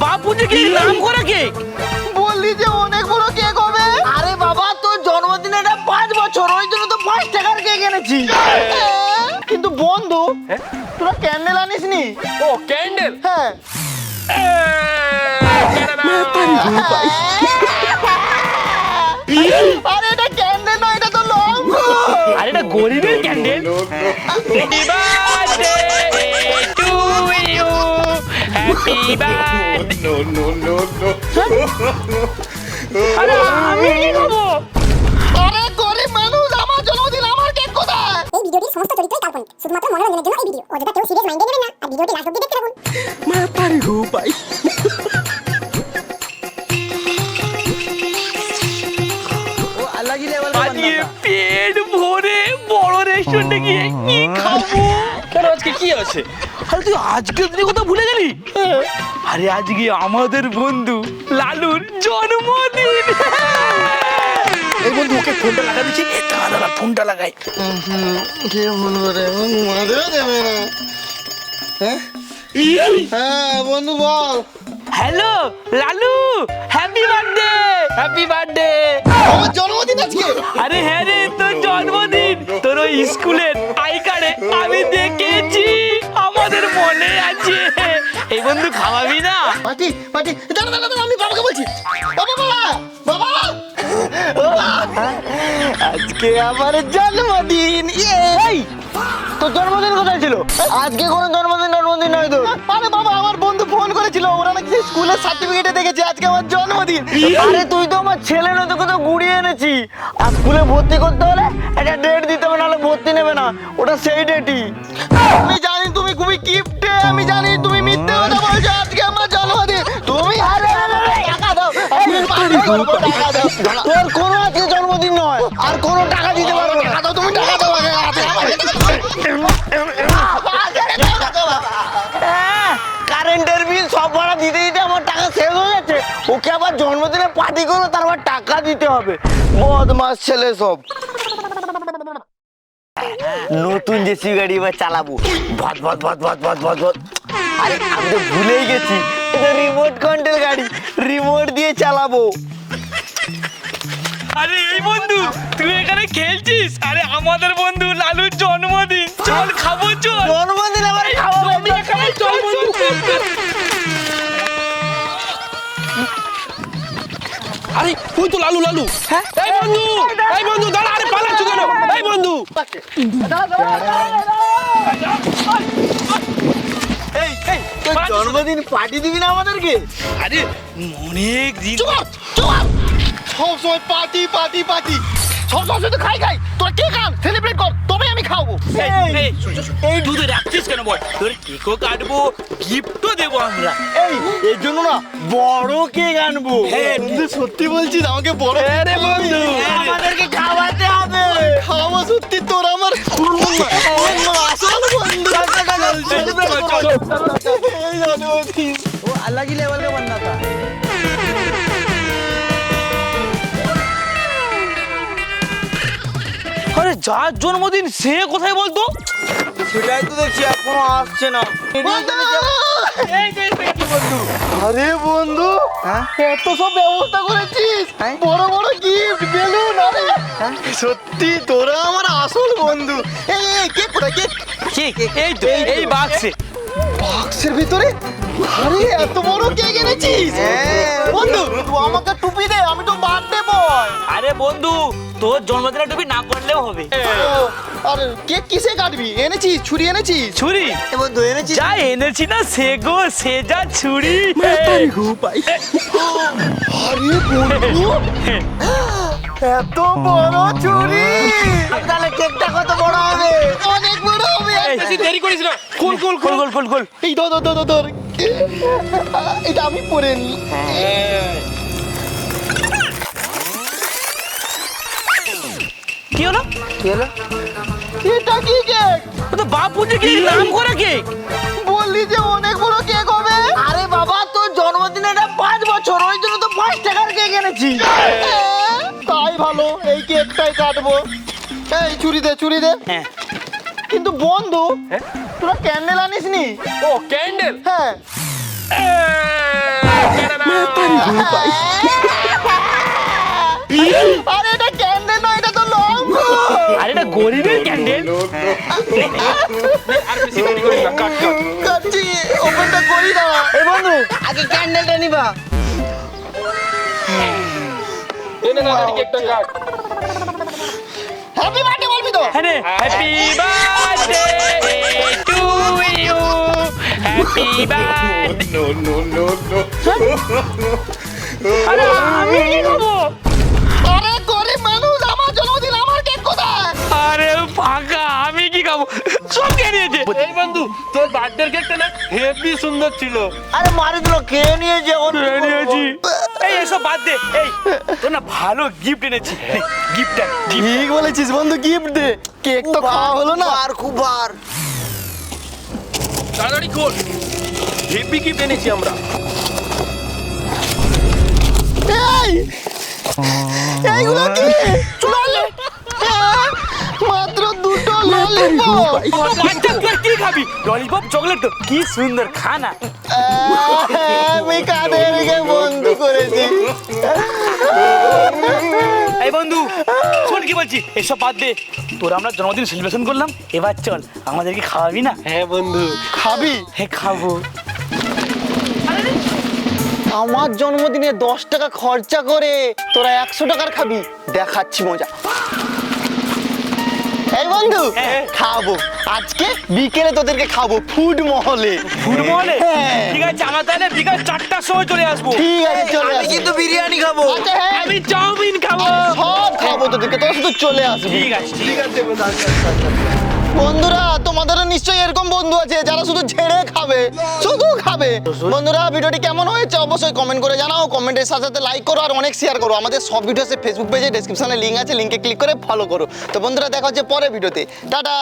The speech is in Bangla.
বাপু যে কি নাম করে কেক বললি যে অনেক বড় কেক হবে। আরে বাবা তোর জন্মদিনে এটা 5 বছর, ওই জন্য তো 5 টাকার কেক এনেছি। কিন্তু বন্ধু তোরা ক্যান্ডেল আনিসনি? ও ক্যান্ডেল হ্যাঁ আরে এটা ক্যান্ডেল নয়, এটা তো লম্ব। আরে এটা গরিবের candle. Happy birthday to you, happy birthday. No, no, no, no. আরে আমি কি খাবো? আরে গরিব মানুষ, আমার জন্মদিন, আমার কেক কোথায়? এই ভিডিওটির সমস্ত চরিত্রই কাল্পনিক, শুধুমাত্র মনোরঞ্জনের জন্য এই ভিডিও। অযথা কেউ সিরিয়াস মাইন্ডে নেবেন না আর ভিডিওটি লাস্ট অবধি দেখতে থাকুন। ও আল্লাহ কি লেভেল আজকে পেট ভরে বড় রেস্টুরেন্টে গিয়ে কি খাবো? কেন আজকে কি আছে? আরে তুই আজকের দিনে কথা ভুলে গেলি? আরে আজকে আমাদের বন্ধু লালুর জন্মদিন। এই বন্ধু ওকে ফোনটা লাগা দিচ্ছি, দাদা ফোনটা লাগাই। কে বলবো রে, মাদেও দেবে না। হ্যাঁ বন্ধু বল। Hello Lalu, happy birthday, happy birthday. আমার জন্মদিন আজকে। আরে হ্যাঁ রে, তোর জন্মদিন। তোর ওই স্কুলের আই কার্ডে আমি দেখেছি, আমাদের মনে আছে। এই বন্ধু খাওয়াবি না? পার্টি পার্টি, দাঁড়া দাঁড়া দাঁড়া, আমি বাবাকে বলছি। বাবা বাবা বাবা, আজকে আমার জন্মদিন। এই তোর জন্মদিন কোথায় ছিল? আজকে কোনো জন্মদিন নয় তো। আরে বাবা, আমার বন্ধু ফোন করেছিল, ওরা নাকি স্কুলের সার্টিফিকেটে দেখেছে আজকে আমার জন্মদিন। আরে তুই তো আমার ছেলে না, তোকে তো গুড়িয়ে এনেছি। আর স্কুলে ভর্তি করতে হলে একটা ডেট দিতে হবে, নাহলে ভর্তি নেবে না। ওটা সেই ডেটই। আমি জানি তুমি খুবই কিপটে, আমি জানি তুমি মিথ্যে কথা বলছো, আজকে আমার জন্মদিন। তুমি আরে আরে আরে, টাকা দাও। আমি party করবো, টাকা দাও। তোর কোনো আজকে জন্মদিন নয়, আর কোনো টাকা দিতে পারবো না। টাকা দাও, তুমি টাকা দাও আগে, আজকে আমার- কারেন্টের বিল সব ভাড়া দিতে দিতে আমার টাকা শেষ হয়ে যাচ্ছে। ওকে আবার জন্মদিনে পার্টি করবো, তারপর টাকা দিতে হবে। বদমাস ছেলে সব। নতুন জেসি গাড়ি এবার চালাবো, ভট ভট ভট ভট ভট ভট ভট। আরে আমি তো ভুলেই গেছি, এটা রিমোট কন্ট্রোল গাড়ি, রিমোট দিয়ে চালাবো। আরে এই বন্ধু, তুই এখানে খেলছিস? আরে আমাদের বন্ধু লালুর জন্মদিন, চল খাবো চল। জন্মদিন আবার খাওয়াবো। আমি এখানে চল বন্ধু। আরে ওই তো লালু লালু। হ্যাঁ এই বন্ধু দাঁড়া, আরে পালাচ্ছ কেন? এই বন্ধু এই এই, তোর জন্মদিন পার্টি দিবি না আমাদেরকে? আরে অনেক দিন সব সময় পার্টি পার্টি পার্টি, সব সময় তো খাই খাই। তোরা কে খান সেলিব্রেট কর, তবে আমি খাবো। এই দুধ রাখছিস কেন বল? তোর কেকও কাটবো, গিফটও দেবো আমরা। এর জন্য না বড় কেক আনবো। বন্ধু সত্যি বলছিস, আমাকে বড় আরে বন্ধু আমাদেরকে খাওয়াতে হবে। খাওয়া সত্যি, তোর আমার আসল বন্ধু। এই জন্মদিন। ও আল্লাহ কি লেভেল কা বান্দা থা। আরে যার জন্মদিন সে কোথায় বলতো? সেটাই তো দেখছি এখনো আসছে না। আরে বন্ধু, এত সব ব্যবস্থা করেছিস, বড় বড় গিফট, বেলুন। আরে সত্যি তোরা আমার আসল বন্ধু। এই এই কেক কোথায়, কেক? কেক এই তো এই বাক্সে। বাক্সের ভিতরে? আরে এত বড় কেক এনেছিস? বন্ধু তুই আমাকে টুপি দে, আমি তো বার্থডে বয়। আরে বন্ধু, তোর জন্মদিনে টুপি না করলেও হবে। আরে কেক কিসে কাটবি? এনেছিস? ছুরি এনেছিস? ছুরি বন্ধু এনেছিস? যা এনেছি না সে গো, সে যা ছুরি। আরে বন্ধু, এত বড় ছুরি! তাহলে কেকটা কত বড় হবে? অনেক বড় হবে। বেশি দেরি করিস না, খোল খোল খোল খোল খোল খোল। এই ধর ধর ধর ধর, এটা আমি পরে নি। কি হলো? কি হলো? এটা কি কেক? ও তো বাপু যে কি নাম করে কেক। বললি যে অনেক বড় কেক হবে। আরে বাবা তোর জন্মদিনে এটা 5 বছর, ওই জন্য তো 5 টাকার কেক এনেছি। তাই ভালো, এই কেকটাই কাটবো। এই ছুরি দে, ছুরি দে। হ্যাঁ কিন্তু বন্ধু তোরা ক্যান্ডেল আনিসনি? ও ক্যান্ডেল। হ্যাঁ আরে এটা ক্যান্ডেল নয়, এটা তো লম্ব। আরে এটা গরিবের ক্যান্ডেল। আর বেশি দেরি করিস না, কাট কাট। কাচ্চি ওপেনটা করি না। এই বন্ধু আগে ক্যান্ডেলটা নিবা। এনে না কেকটা কাট। হ্যাপি বার্থডে বলবি তো? হ্যাঁ রে, happy birthday to you, happy birthday. আরে আমি কি খাবো? আরে গরিব মানুষ, আমার জন্মদিন, আমার কেক কোথায়? আরে ফাঁকা, আমি কি খাবো? সব খেয়ে নিয়েছে। এই বন্ধু তোর বার্থডে কেকটা না হেভি সুন্দর ছিল। আরে মারি দিল, কে নিয়েছে এখন? খেয়ে নিয়েছি। এই এসব বাদ দে। এই তোর না ভালো গিফট এনেছি। গিফটটা ঠিক বলেছিস বন্ধু, গিফট দে। কেক তো খাওয়া হলো না। আর খুব বার। তাড়াতাড়ি খোল, হেভি গিফট এনেছি আমরা। এই এইগুলো কি? মাত্র দুটো ললিপপ। বাচ্চা তুই কি খাবি? ললিপপ, চকলেট তো কি সুন্দর খানা। আমি কাদেরকে বন্ধু করেছি? এই বন্ধু শোন কি বলছি, এসব বাদ দে। তোর আমরা জন্মদিন সেলিব্রেশন করলাম, এবার চল আমাদেরকে খাওয়াবি না? হ্যাঁ বন্ধু, খাবি? হ্যাঁ খাবো। আমার জন্মদিনে 10 টাকা খরচা করে তোরা 100 টাকার খাবি? দেখাচ্ছি মজা। এই বন্ধু খাবো আজকে বিকেলে, তোদেরকে খাবো ফুড মহলে। ফুড মহলে? হ্যাঁ। ঠিক আছে, আমরা তাহলে বিকাল 4টার সময় চলে আসবো। ঠিক আছে চলে আমি আসবি। কিন্তু বিরিয়ানি খাবো। আচ্ছা, হ্যাঁ, আমি চাউমিন খাবো। সব খাবো তোদেরকে, তোরা শুধু চলে আসবি। ঠিক আছে ঠিক আছে। বন্ধুরা তোমাদেরও নিশ্চয়ই এরকম বন্ধু আছে যারা শুধু ঝেড়ে খাবে, শুধু খাবে। বন্ধুরা ভিডিওটি কেমন হয়েছে অবশ্যই কমেন্ট করে জানাও, কমেন্টের সাথে সাথে লাইক করো আর অনেক শেয়ার করো। আমাদের সব ভিডিও আছে ফেসবুক পেজে, ডেসক্রিপশনে লিঙ্ক আছে, লিঙ্কে ক্লিক করে ফলো করো। তো বন্ধুরা দেখা হচ্ছে পরের ভিডিওতে, টাটা।